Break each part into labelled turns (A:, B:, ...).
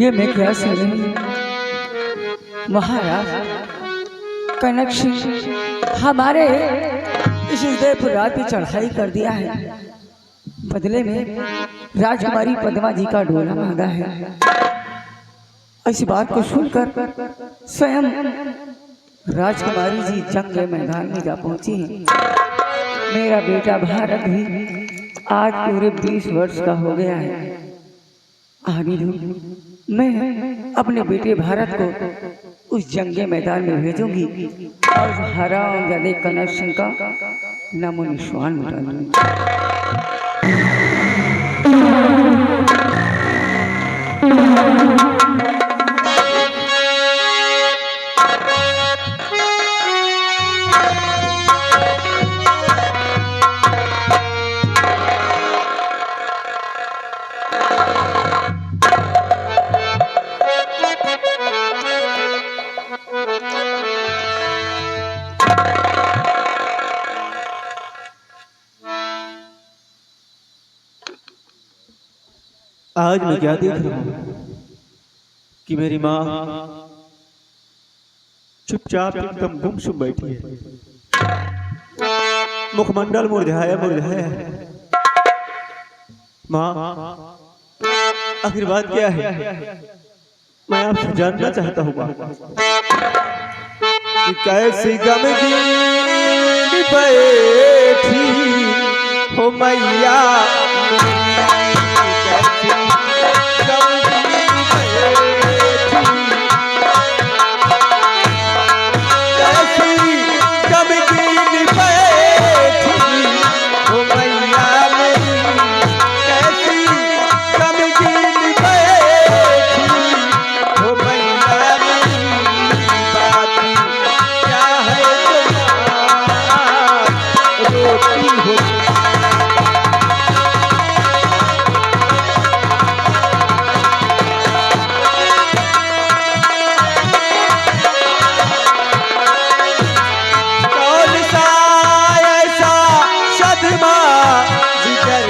A: ये मैं क्या सुन रही हूँ? महाराज कनक सिंह हमारे इस उदयपुर रात पे चढ़ाई कर दिया है। बदले में राजकुमारी पद्मा जी का डोला मांगा है। इस बात को सुनकर स्वयं राजकुमारी जी जंग के मैदान में जा पहुंची हैं। मेरा बेटा भारत भी आज पूरे 20 वर्ष का हो गया है। आगे मैं अपने बेटे भारत को उस जंगे मैदान में भेजूंगी और हराम जाने कनक सिंह का नामो निशान मिटा दूंगी।
B: आज मैं क्या देख रहा हूँ कि मेरी माँ चुपचाप एकदम गुमसुम बैठी है, मुखमंडल मुरझाया मुरझाया है। माँ, आखिर बात क्या है? मैं आपसे जानना चाहता हूँ माँ कि कैसी गमगीन बैठी हो मैया,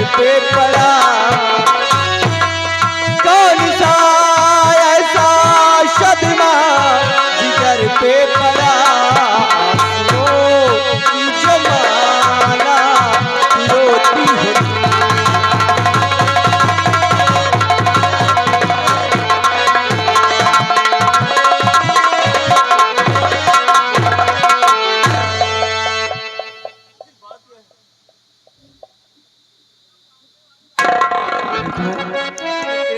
B: पे पड़ा कौन सा ऐसा सदमा जिगर पे पड़ा, की जमाना रोती है।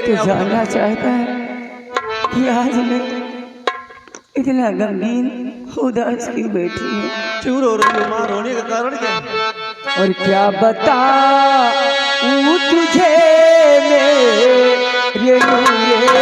A: तो जानना चाहता है कि आज मैं इतना गमगीन उदास क्यों बैठी हूँ?
B: क्यों रो रही हो माँ? रोने का कारण क्या है?
A: और क्या बताऊँ तुझे मेरे नूरे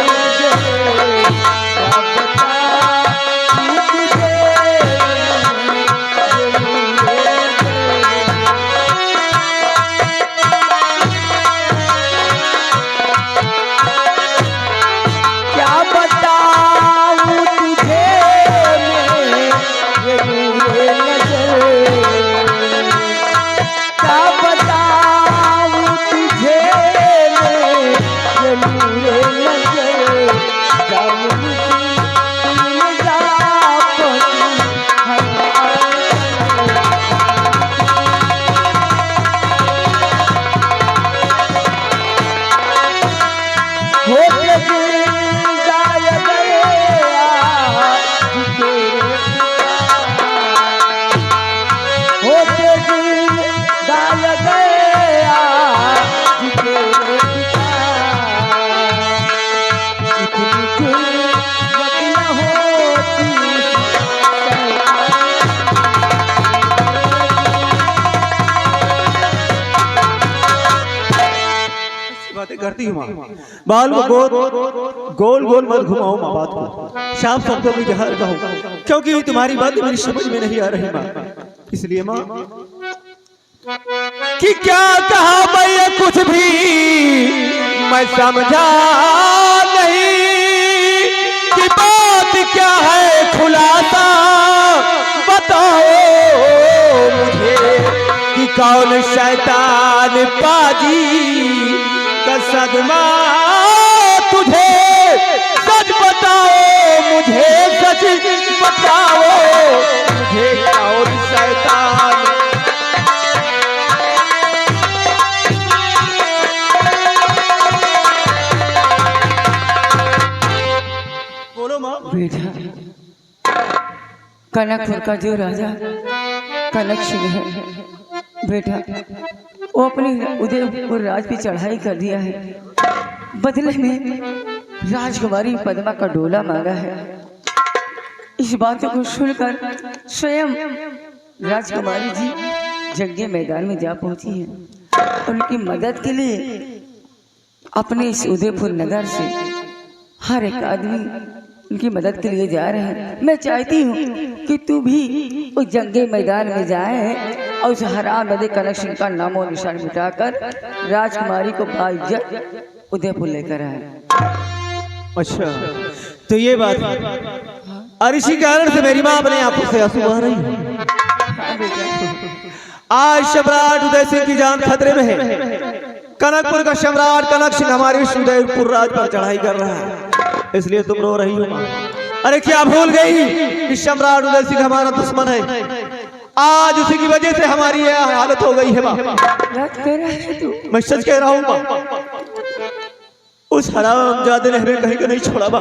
B: करती हूँ माँ। बाल को गोल गोल मत घुमाओ माँ, बात को साफ शब्दों में जहर कहो, क्योंकि तुम्हारी बात मेरी समझ में नहीं आ रही माँ। इसलिए माँ कि क्या कहा मैं कुछ भी मैं समझा नहीं कि बात क्या है, खुलासा बताओ मुझे कि कौन शैतान पाजी का सदमा तुझे मुझे सच बताओ, मुझे और शैतान। बोलो माँ।
A: बेटा, कनकपुर का जो राजा कनक सिंह है बेटा, वो अपनी उदयपुर राज पे चढ़ाई कर दिया है। बदले में राजकुमारी पद्मा का डोला मांगा है। इस बातों को सुनकर स्वयं राजकुमारी जी जंगे मैदान में जा पहुंची हैं। उनकी मदद के लिए अपने इस उदयपुर नगर से हर एक आदमी उनकी मदद के लिए जा रहे हैं। मैं चाहती हूँ कि तू भी उस जंगे मैदान में जाए और उस हरामजादे कनक सिंह का नामो निशान मिटाकर राजकुमारी को बाइज्जत उदयपुर लेकर आए।
B: अच्छा, तो ये बात है। और इसी कारण से मेरी माँ अपने आंखों से आंसू बहा रही है। आज सम्राट उदय सिंह की जान खतरे में है। कनकपुर का सम्राट कनक सिंह हमारे उदयपुर राज पर चढ़ाई कर रहा है, इसलिए तुम रो रही हो माँ। अरे क्या भूल गई कि सम्राट उदय सिंह हमारा दुश्मन है। आज उसी की वजह से हमारी यह हालत हो गई है माँ। मैं सच कह रहा हूँ माँ, उस हरामजादे ने हमें कहीं का नहीं छोड़ा बा,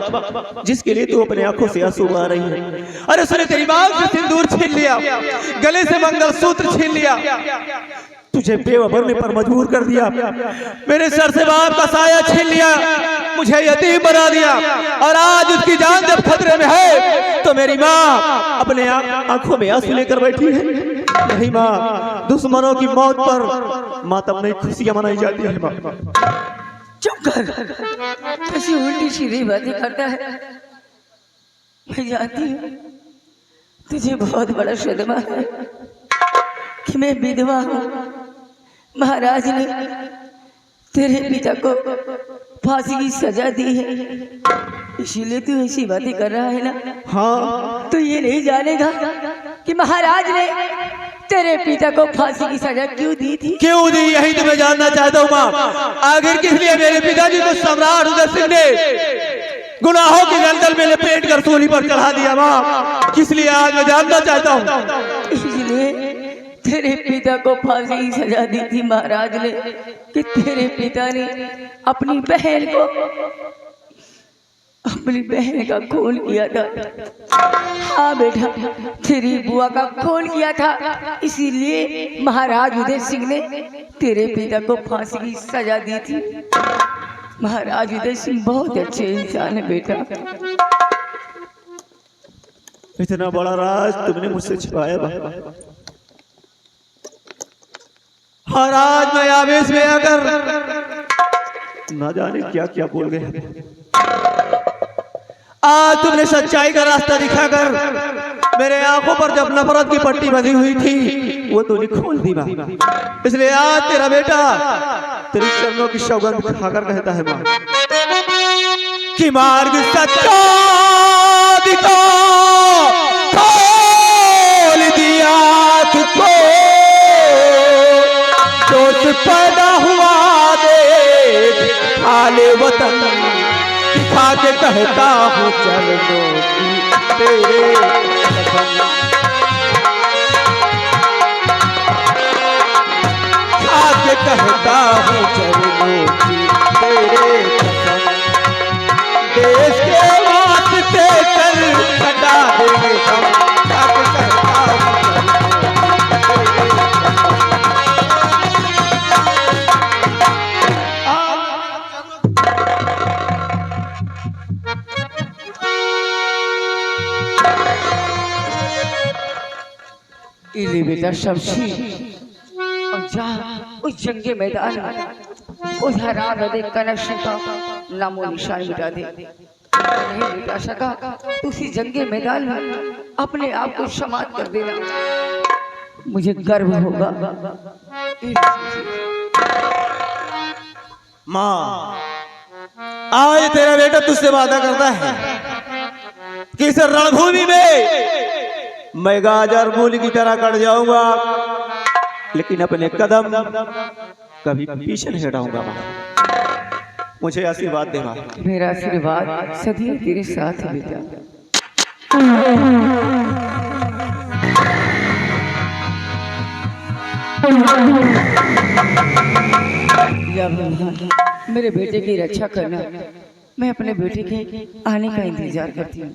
B: जिसके लिए तू अपने आंखों से आंसू बहा रही है। अरे उसने तेरी मांग से सिंदूर छीन लिया, गले से मंगलसूत्र छीन लिया, तुझे बेवा बनने पर मजबूर कर दिया, मेरे सर से बाप का साया छीन लिया, मुझे यतीम बना दिया। और आज उसकी जान जब खतरे में है तो मेरी माँ अपने आंखों में आंसू लेकर बैठी है। नहीं माँ, दुश्मनों की मौत पर मातम नहीं, खुशियां मनाई जाती है माँ।
A: चुप कर, कैसी उल्टी सीधी बातें करता है। मैं जानती हूँ तुझे बहुत बड़ा सदमा है कि मैं विधवा हूँ। महाराज ने तेरे पिता को फांसी की सजा दी है, इसीलिए तू ऐसी बातें कर रहा है ना।
B: हाँ,
A: तो ये नहीं जानेगा कि महाराज ने तेरे पिता को फांसी की सजा क्यों दी थी।
B: क्यों दी, यही तो मैं जानना चाहता हूँ माँ। आखिर किस लिए मेरे पिताजी को सम्राट उदय सिंह ने गुनाहों के जंगल में लपेट कर सूली पर चढ़ा दिया माँ, किस लिए आज मैं जानना चाहता हूँ।
A: इसलिए तेरे पिता को फांसी की सजा दी थी महाराज ने कि तेरे पिता ने अपनी बहन का खून किया था। हाँ बेटा, तेरी बुआ का खून किया था, इसीलिए महाराज उदय सिंह ने तेरे पिता को फांसी की सजा दी थी। महाराज उदय सिंह बहुत अच्छे इंसान है बेटा।
B: इतना बड़ा राज तुमने मुझसे छिपाया बाबा। हर आज मैं आवेश में आकर ना जाने क्या क्या बोल गए। आज तुमने सच्चाई का रास्ता दिखाकर मेरे आंखों पर जब नफरत की पट्टी बंधी हुई थी वो तूने खोल दी माँ। इसलिए आज तेरा बेटा तेरी चरणों की सौगंध खाकर कहता है माँ कि मार्ग सच्चा दिखा, खोल दिया तुझको, जोश पैदा हुआ देख आले वतन, दिखा के कहता हूँ चरणों की तेरे कसम, दिखा के कहता हूँ चरणों की तेरे कसम, देश के वास्ते सर कटा देंगे हम, दिखा के कहता हूँ
A: इले बेटा शमशी और जा उस जंगे मैदान में उस हरामजादे कनक सिंह का नामो निशान मिटा दे। नहीं मिटा सका तो उसी जंगे मैदान में अपने आप को समाप्त कर देना, मुझे गर्व होगा।
B: माँ, आज तेरा बेटा तुझसे वादा करता है कि इस रणभूमि में मैं गाजर मूली की तरह कट जाऊंगा, लेकिन अपने कदम कभी पीछे नहीं हटाऊंगा। मुझे आशीर्वाद देना।
A: मेरा आशीर्वाद सदी तेरे साथ है बेटा। या भगवान, मेरे बेटे की रक्षा करना। मैं अपने बेटे के आने का इंतजार करती हूँ।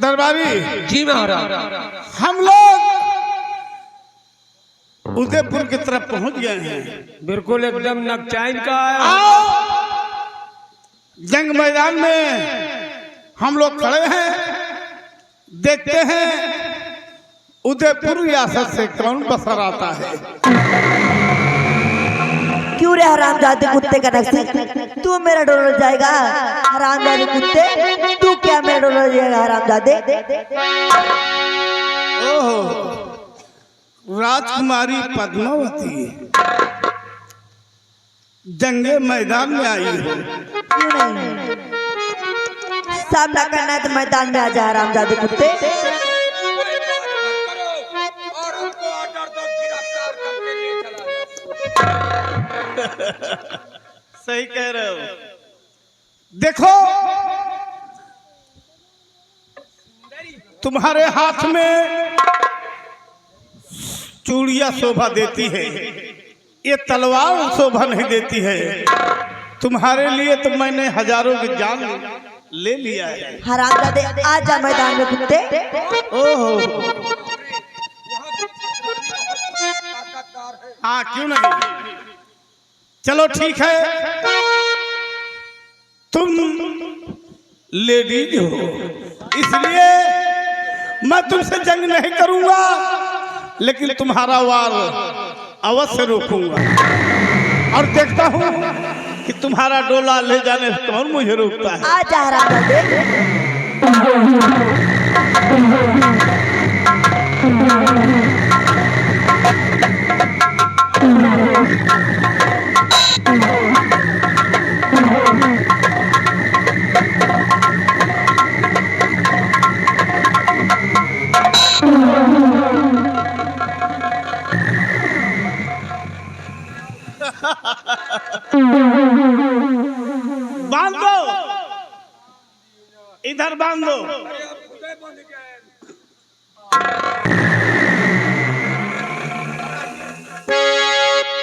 C: दरबारी
B: जी महाराज।
C: हम लोग उदयपुर की तरफ पहुंच गए हैं।
B: बिल्कुल एकदम नकचाइन का है।
C: आओ जंग मैदान में हम लोग खड़े हैं, देखते हैं उदयपुर रियासत से कौन बसर आता है।
D: क्यों रे हरामजादे कुत्ते का नक्शे, तू मेरा डोल जाएगा हरामजादे कुत्ते, तू क्या मेरा डोल जाएगा हरामजादे।
C: ओहो, राजकुमारी पद्मावती जंगे मैदान में आई हो।
D: क्यों नहीं, सामना करना है तो मैदान में आ जा हरामजादे कुत्ते।
C: सही कह रहे हो। देखो तुम्हारे हाथ में चूड़ियां शोभा देती है, ये तलवार शोभा नहीं देती है। तुम्हारे लिए तो मैंने हजारों की जान ले लिया है।
D: हरामजादे आ जा मैदान में कुत्ते।
C: ओहो, हाँ क्यों नहीं, चलो ठीक है, तुम लेडीज हो इसलिए मैं तुमसे जंग नहीं करूंगा, लेकिन तुम्हारा वार अवश्य रोकूंगा और देखता हूं कि तुम्हारा डोला ले जाने से कौन मुझे रोकता है।
D: आ जा हरामजादे।
C: बांध दो, इधर बांध दो।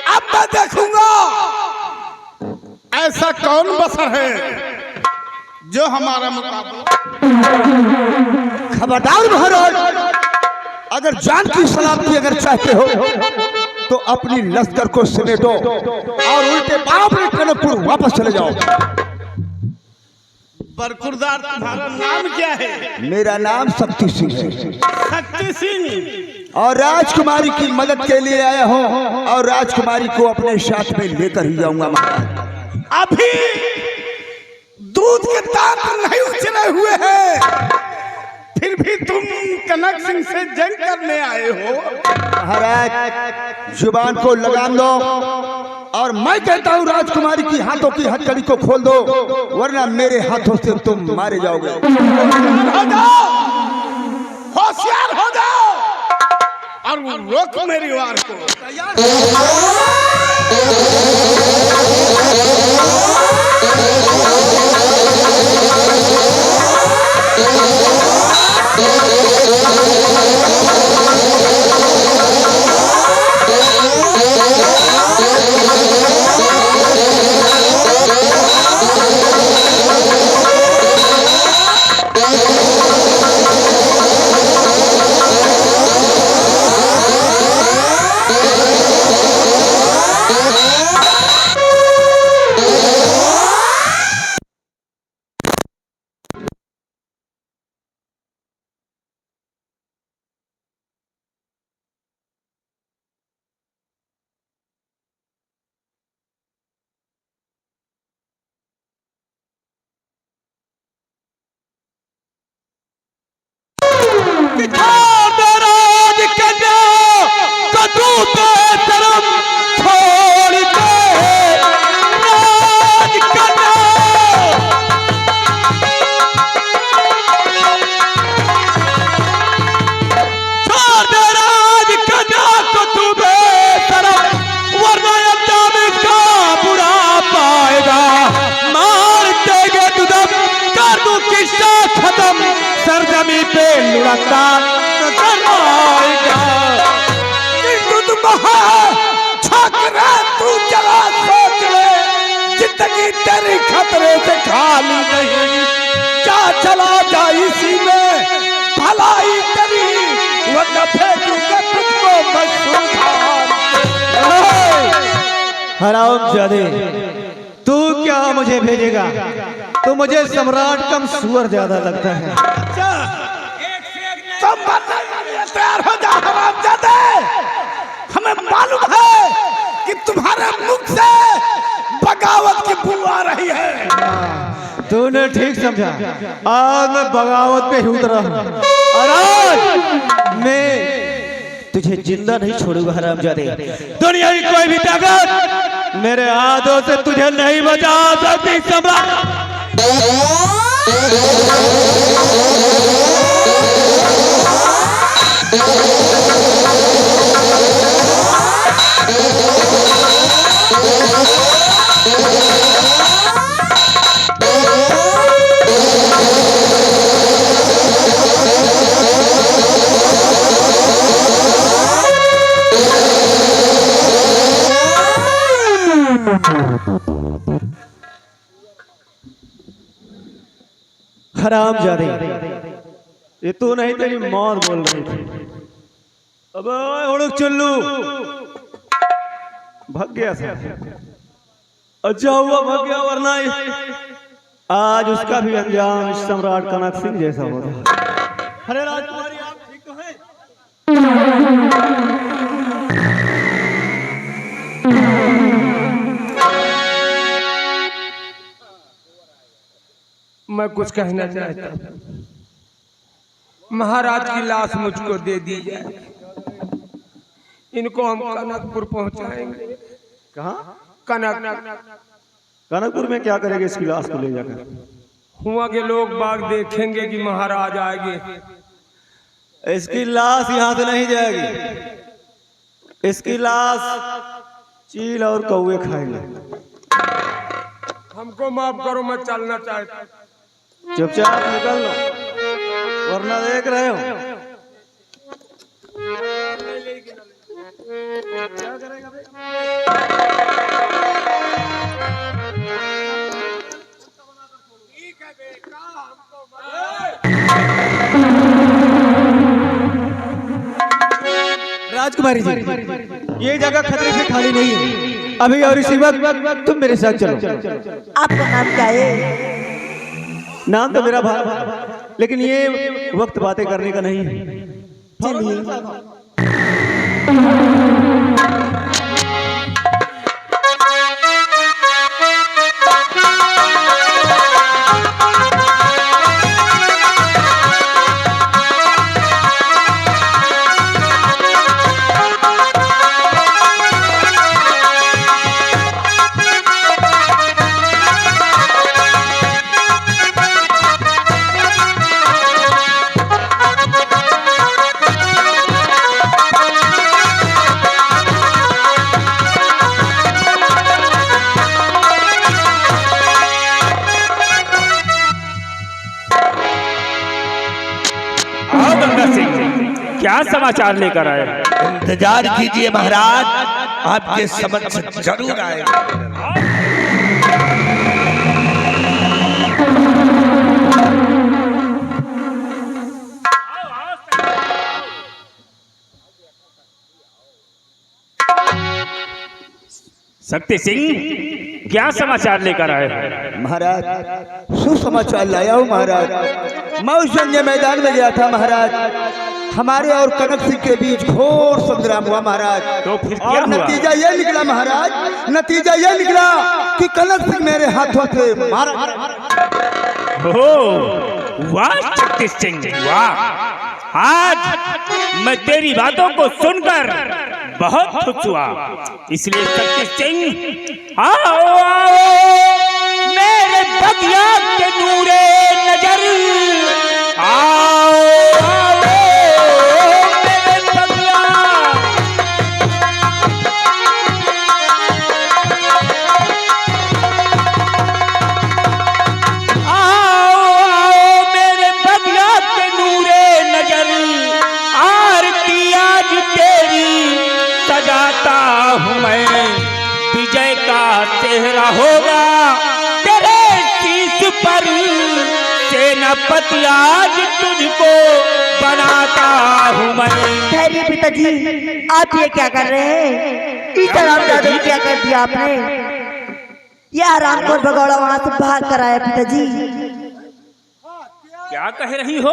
C: अब मैं देखूंगा ऐसा कौन बसर है जो हमारा मुकाबला।
B: खबरदार महाराज, अगर जान की सलामती अगर चाहते हो तो अपनी लश्कर को समेटो और उल्टे पांव में कनकपुर वापस चले जाओ।
C: बरकुरदार तुम्हारा नाम क्या है?
B: मेरा नाम शक्ति सिंह है
C: शक्ति सिंह।
B: और राजकुमारी की मदद के लिए आया हूँ और राजकुमारी को अपने साथ में लेकर ही जाऊंगा महाराज।
C: अभी दूध के दांत नहीं उछले हुए हैं, फिर भी तुम कनक सिंह से जंग करने आए हो।
B: महाराज जुबान को लगाम दो और मैं कहता हूँ राजकुमारी की हाथों की हथकड़ी को खोल दो, वरना मेरे हाथों से तुम मारे जाओगे।
C: हो जाओ, होशियार हो जाओ और रोक मेरी वार को। खतरे से खाली नहीं, जा चला जा इसी में भलाई तेरी, वरना फेंकूंगा तुझको मैं सुल्तान।
B: हरामजादे, तू क्या मुझे भेजेगा? तो मुझे सम्राट कम सुअर ज्यादा लगता है।
C: तुम तैयार हो जा हरामजादे, हमें मालूम है कि तुम्हारे मुख से बगावत की बू आ रही है।
B: तूने ठीक समझा, आज मैं बगावत पे ही उतरा हूं और आज मैं तुझे जिंदा नहीं छोड़ूंगा हरामजादे। दुनिया की कोई भी ताकत मेरे हाथों से तुझे नहीं बचा सकती सम्राट। हरामजादे, ये तू नहीं तेरी मौत बोल रही थी। अब उड़क चुल्लू भाग गया था। अच्छा हुआ भाग गया, वरना आज उसका भी अंजाम सम्राट कनक सिंह जैसा होगा। अरे राजकुमारी, आप ठीक तो हैं?
E: मैं कुछ कहना चाहता हूँ। महाराज की लाश मुझको दे दी जाए, इनको हम कनकपुर पहुंचाएंगे।
B: कहाँ?
E: कनकपुर
B: में क्या करेंगे इसकी लाश को ले जाकर?
E: हुआ के लोग बाग देखेंगे कि महाराज आएंगे।
B: इसकी लाश यहाँ से नहीं जाएगी, इसकी लाश चील और कौवे खाएंगे।
E: हमको माफ करो, मैं चलना चाहता हूँ।
B: चुपचाप निकल लो, वरना देख रहे हो क्या करेगा बे? राजकुमारी जी, ये जगह खतरे से खाली नहीं है। अभी और इसी वक्त तुम मेरे साथ चलो।
D: आपका नाम क्या है?
B: नाम तो मेरा भाई, लेकिन ये वक्त बातें करने का नहीं है।
D: चलिए।
F: क्या समाचार लेकर आए?
C: इंतजार कीजिए महाराज, आपके समक्ष जरूर आएगा।
F: शक्ति सिंह, क्या समाचार लेकर आए?
G: महाराज, सुसमाचार लाया हूँ महाराज। मैं उस जंग मैदान में गया था महाराज, हमारे और कनक सिंह के बीच घोर संग्राम हुआ महाराज।
F: तो फिर क्या
G: और
F: हुआ?
G: नतीजा यह निकला महाराज, नतीजा यह निकला कि कनक सिंह मेरे हाथों से मारा।
F: ओह, वाह शक्ति सिंह, वाह! आज मैं तेरी बातों को सुनकर बहुत खुश हुआ। इसलिए शक्ति सिंह, आओ आओ मेरे बगिया के नूरे नजर, आओ आओ मेरे बगिया। आओ आओ मेरे बगिया के नूरे नजर, आरती आज तेरी सजाता हूँ मैं। विजय का चेहरा होगा तेरे पति आज तुझको बनाता हूँ मैं।
D: ठहरिए पिताजी, आप ये क्या कर रहे हैं? इस हरामजादे को क्या कर दिया आपने? यह हरामखोर भगौड़ा वहां से भाग कर आया पिताजी।
F: क्या कह रही हो?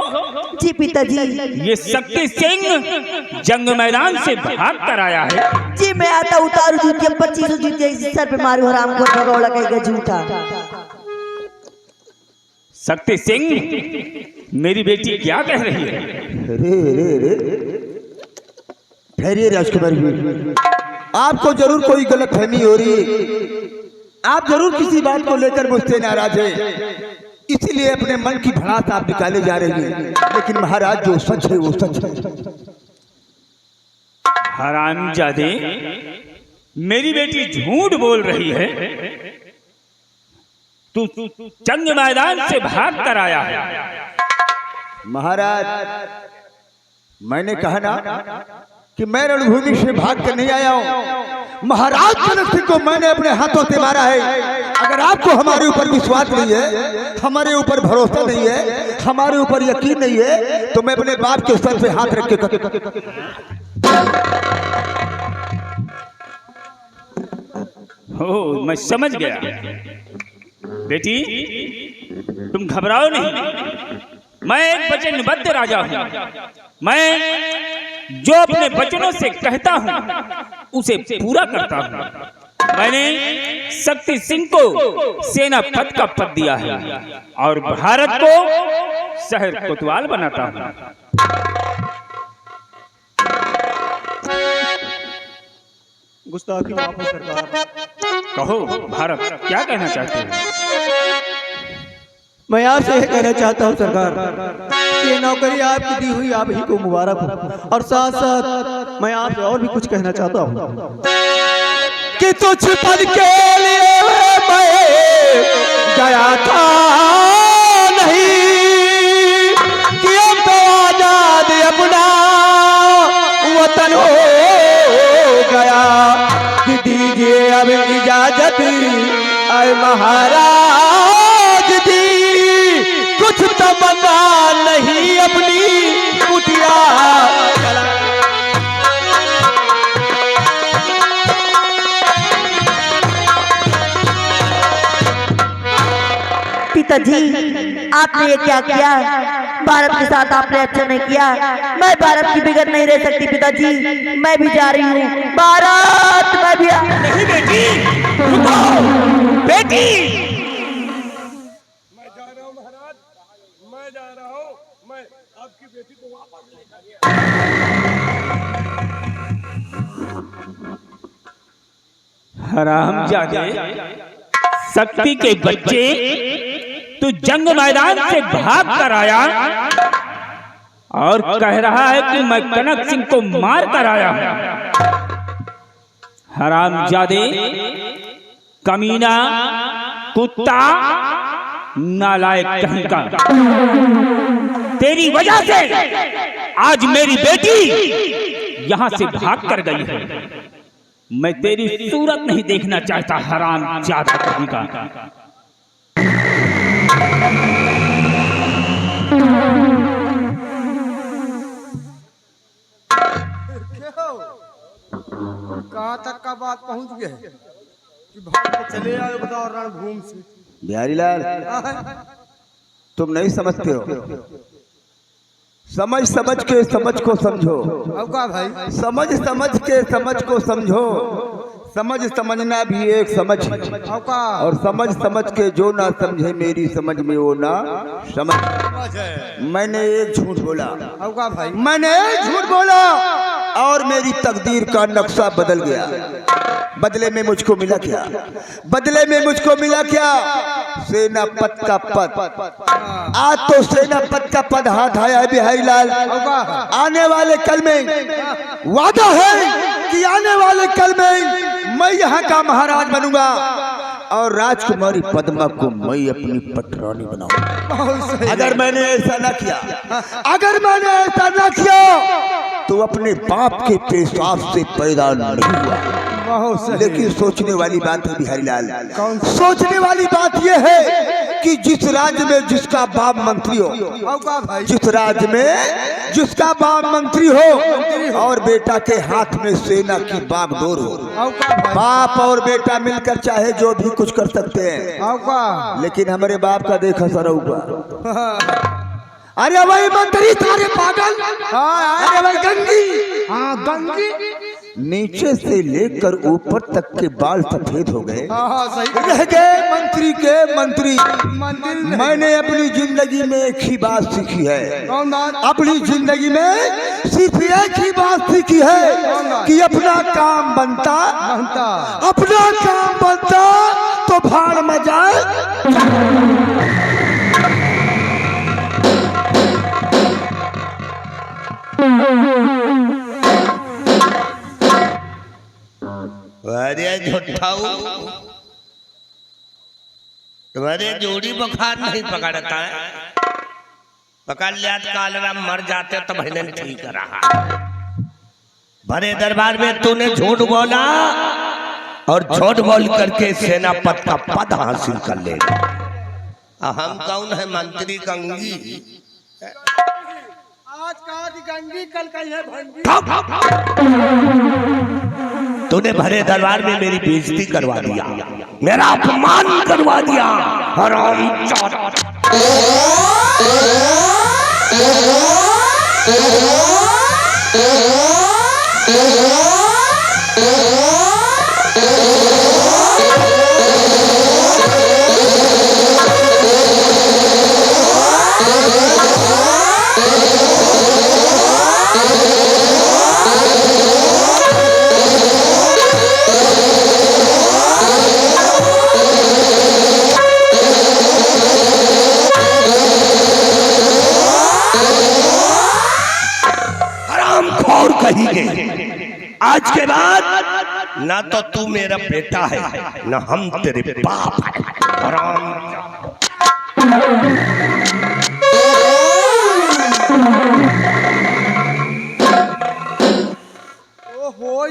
D: जी पिताजी।
F: ये शक्ति सिंह जंग मैदान से भाग कर आया है।
D: जी मैं आता उतारू जूतियां 25 जूतियां इसी सर पे मारू हरामखोर भगौड़ा कहेगा झूठा।
F: शक्ति सिंह, मेरी बेटी क्या कह रही है?
G: ठहरिए राजकुमारी जी, आपको जरूर कोई गलतफहमी हो रही है। आप जरूर किसी बात को लेकर मुझसे नाराज हैं, इसीलिए अपने मन की भड़ास आप निकाले जा रही हैं। लेकिन महाराज जो सच है वो सच है।
F: हरामजादे, मेरी बेटी झूठ बोल रही है। तू जंग मैदान से भाग कर आया है।
G: महाराज, मैंने कहा ना कि मैं रणभूमि से भाग कर नहीं आया हूँ। महाराज कनक सिंह को मैंने अपने हाथों से मारा है। अगर आपको हमारे ऊपर विश्वास नहीं है, हमारे ऊपर भरोसा नहीं है, हमारे ऊपर यकीन नहीं है, तो मैं अपने बाप के सर पे हाथ रख के
F: हो, मैं समझ गया। बेटी, तुम घबराओ नहीं। मैं एक वचनबद्ध राजा हूँ। मैं जो अपने वचनों से कहता हूँ उसे पूरा करता हूँ। मैंने शक्ति सिंह को सेनापति का पद दिया है और भारत को शहर कोतवाल बनाता हूँ।
B: गुस्ताखी माफ हो सरकार।
F: कहो भारत, क्या कहना चाहते हो?
B: मैं आपसे यह कहना चाहता हूँ सरकार, ये नौकरी आपकी दी हुई आप ही को मुबारक हो। और साथ साथ मैं आपसे और भी कुछ कहना चाहता हूँ कि तुझ पद के लिए मैं गया था नहीं कि अब तो आजाद अपना वतन हो गया। कि दीजिए अब इजाजत आए महाराज जी, कुछ तमन्ना नहीं अपनी कुटिया।
D: पिताजी, आपने ये क्या किया? भारत के साथ आपने अच्छा नहीं किया। मैं भारत की बिगड़ नहीं रह सकती पिताजी, मैं भी जा रही हूँ भारत। मैं भी
F: नहीं बेटी, रुको बेटी।
E: मैं जा रहा हूँ महाराज, मैं जा रहा हूँ। मैं आपकी बेटी को वापस लेकर
F: हरामजादे, शक्ति के बच्चे, तू जंग मैदान से भाग कर आया और कह रहा है कि मैं कनक सिंह को मार कर आया हूं। हरामजादे, कमीना, कुत्ता, नालायक कहीं का। तेरी वजह से आज मेरी बेटी यहां से भाग कर गई है। मैं तेरी सूरत नहीं देखना चाहता, हरामजादा कहीं का।
E: कहाँ तक का बात पहुँच गए कि भाग के चले आए? बताओ रणभूमि से।
G: बिहारी लाल, तुम नहीं समझते हो। समझ समझ के समझ को समझो।
E: अब का भाई?
G: समझ समझ के समझ को समझो। समझ समझना भी एक समझ है।
E: अब का?
G: और समझ समझ के जो ना समझे मेरी समझ में वो ना समझ। मैंने एक झूठ बोला।
E: अब का भाई?
G: मैंने एक झूठ बोला और मेरी तकदीर का नक्शा बदल गया। बदले में मुझको मिला क्या? बदले में मुझको मिला क्या? सेनापति का पद। आज तो सेनापति का पद हाथ आया है बिहारी लाल। आने वाले कल में वादा है कि आने वाले कल में मैं यहाँ का महाराज बनूंगा और राजकुमारी पद्मा को मैं अपनी पटरानी बनाऊंगा। अगर मैंने ऐसा ना किया, अगर मैंने ऐसा ना किया तो अपने बाप के पेशाब से पैदा नहीं हुआ। लेकिन सोचने वाली बात है बिहारी लाल, सोचने वाली बात यह है कि जिस राज्य में जिसका बाप मंत्री हो, जिस राज्य में जिसका बाप मंत्री हो और बेटा के हाथ में सेना की बागडोर हो, बाप और बेटा मिलकर चाहे जो भी कुछ कर सकते हैं, लेकिन हमारे बाप का देखा सर। अरे भाई मंत्री तारे पागल, अरे भाई गंगी, हाँ गंगी, नीचे से लेकर ऊपर तक के बाल सफेद हो गए, रह गए मंत्री के मंत्री। मैंने अपनी जिंदगी में एक ही बात सीखी है, अपनी जिंदगी में सिर्फ एक ही बात सीखी है कि अपना काम बनता, अपना काम बनता तो भाड़ में जाए।
H: अरे झूठाऊ, तुम्हारे जोड़ी बुखार नहीं पकड़ता है, पकड़ लिया कालरा मर जाते तो भजन ठीक रहा। भरे दरबार में तूने झूठ बोला और झूठ बोल करके सेनापति का पद हासिल कर ले। हम कौन है? मंत्री गंगी।
C: आज कहा थी गंगी, कल कही है भंगी।
H: तूने भरे दरबार में मेरी बेइज्जती करवा दिया, मेरा अपमान करवा दिया। हरामजादा। और कही गई, आज के बाद ना तो तू मेरा बेटा है ना हम तेरे बाप है।
C: ओहो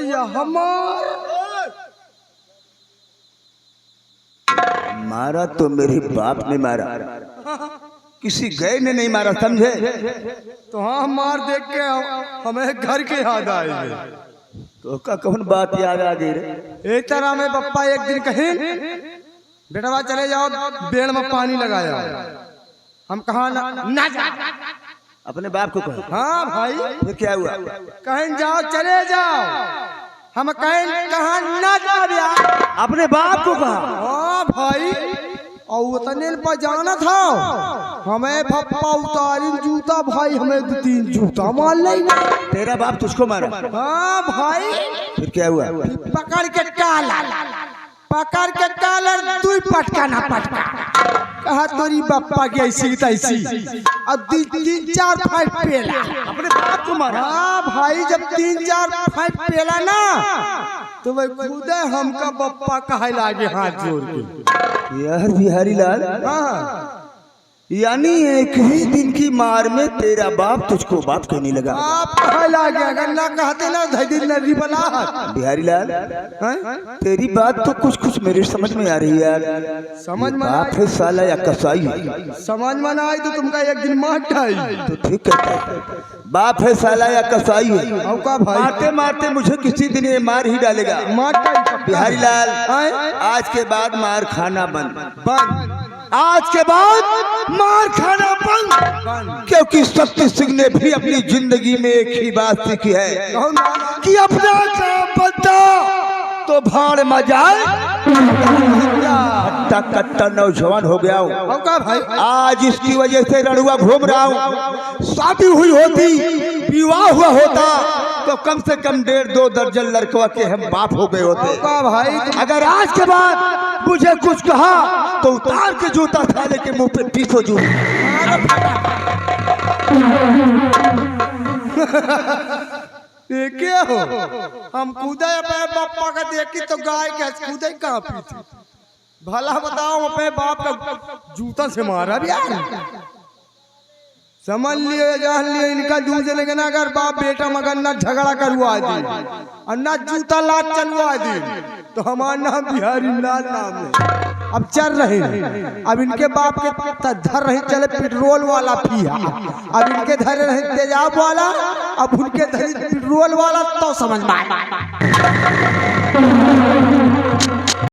G: मारा तो मेरे बाप ने मारा, किसी गए ने नहीं मारा, समझे?
C: तो हाँ, मार देख के हमें घर के याद आए।
G: तो का कौन बात याद आ गई रे?
C: एक तरह में पप्पा एक दिन कहीं बेटवा चले जाओ बेड़ में पानी लगाया, हम कहा ना जा।
G: अपने बाप को कहा?
C: हाँ भाई।
G: फिर क्या हुआ?
C: कहीं जाओ चले जाओ, हम कहीं कहा ना जा।
G: अपने बाप को कहा?
C: हाँ भाई। और उतने पर जाना था, हमें पप्पा उतारी जूता भाई, हमें 2-3 जूता मार लेना।
G: तेरा बाप तुझको मारा?
C: हाँ भाई।
G: फिर क्या हुआ?
C: पकड़ के कालर 2 पटका ना पटका, कहा तोरी पप्पा की ऐसी तैसी, और 3-4 फाइट पेला।
G: अपने बाप को मारा?
C: हाँ भाई, जब 3-4 फाइट पेला ना तो वही खुद हमका पप्पा कहे लागे हाथ जोड़ के।
G: यार बिहारी लाल,
C: हाँ,
G: यानी एक ही दिन की मार में तेरा बाप तुझको बाप कहने लगा?
C: आप कहे लागे, अगर ना कहते ना धैर्य नरी बना।
G: बिहारी लाल, तेरी बात तो कुछ कुछ मेरे समझ में आ रही है यार।
C: समझ में
G: बाप है साला या कसाई है?
C: समझ में ना आई तो तुमका एक दिन मार डाई।
G: तो ठीक है, बाप है साला या कसाई है, मारते मारते मुझे किसी दिन ये मार ही डालेगा। बिहारी लाल, आज के बाद मार खाना बंद, आज के बाद मार खाना बंद, क्योंकि शक्ति सिंह ने भी अपनी जिंदगी में एक ही बात सीखी है कि अपना काम बनता तो भाड़ में जाए। हट्टा कट्टा नौजवान हो गया हूँ
C: भाई,
G: आज इसकी वजह से रणुआ घूम रहा हूँ। शादी हुई होती, विवाह हुआ होता तो कम से कम 1.5-2 दर्जन लड़कों के हम बाप हो गए होते।
C: भाई,
G: अगर आज के बाद मुझे कुछ कहा तो उतार के जूता थाने के मुंह पे पीछो जू।
C: क्या हो, हम कूदे अपने पापा का देखी तो गाय के कूदे कहाँ पीछे। भला बताओ, अपने बाप का जूता से मारा भी यार। समझ लिए जान लिए, इनका दूसरे के ना अगर बाप बेटा मगर ना झगड़ा करवा दी और ना जूता लात चलवा दी तो हमारा नाम बिहारी लाल नाम है।
I: अब चल रहे हैं। अब इनके बाप के धर रहे चले पेट्रोल वाला पिया, अब इनके धरे रहे तेजाब वाला, अब उनके धरे पेट्रोल वाला, तो समझ में आए।